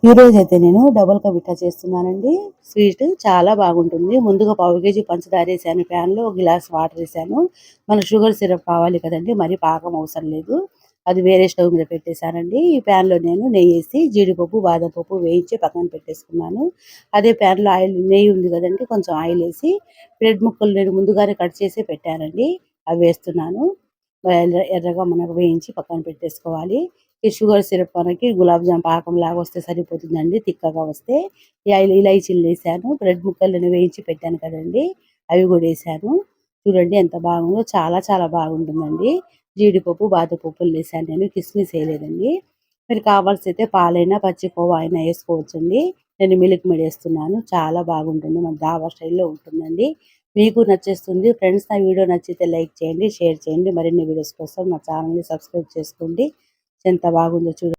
ఈ రోజైతే నేను డబుల్ కా మిఠా చేస్తున్నానండి. స్వీట్ చాలా బాగుంటుంది. ముందుగా పావు కేజీ పంచదార వేసాను, ప్యాన్ లో ఒక గ్లాస్ వాటర్ వేసాను. మనకు షుగర్ సిరప్ కావాలి కదండి, మరి పాకం అవసరం లేదు. అది వేరే స్టవ్ మీద పెట్టేశానండి. ఈ ప్యాన్ లో నేను నెయ్యి వేసి జీడిపప్పు బాదం పప్పు వేయించి పక్కన పెట్టేసుకున్నాను. అదే ప్యాన్ లో ఆయిల్ నెయ్యి ఉంది కదండి, కొంచెం ఆయిల్ వేసి బ్రెడ్ ముక్కలు నేను ముందుగానే కట్ చేసి పెట్టానండి, అవి వేస్తున్నాను. ఎర్రగా మనకు వేయించి పక్కన పెట్టేసుకోవాలి. ఈ షుగర్ సిరప్ మనకి గులాబ్ జామ్ పాకం లాగా వస్తే సరిపోతుందండి, తిక్కగా వస్తే. ఈ ఇలైచీలు వేసాను, బ్రెడ్ ముక్కలను వేయించి పెట్టాను కదండి, అవి కూడా వేసాను. చూడండి ఎంత బాగుందో, చాలా చాలా బాగుంటుందండి. జీడిపప్పు బాదపప్పులు వేసాను, నేను కిస్మిస్ వేయలేదండి. మీరు కావాల్సి అయితే పాలైనా పచ్చి కోవా అయినా వేసుకోవచ్చండి. నేను మిల్క్ మేడ్ వేస్తున్నాను, చాలా బాగుంటుంది, మన ధాబా స్టైల్లో ఉంటుందండి. మీకు నచ్చేస్తుంది ఫ్రెండ్స్. నా వీడియో నచ్చితే లైక్ చేయండి, షేర్ చేయండి. మరిన్ని వీడియోస్ కోసం నా ఛానల్ని సబ్స్క్రైబ్ చేసుకోండి. ఎంత బాగుందో చూడండి.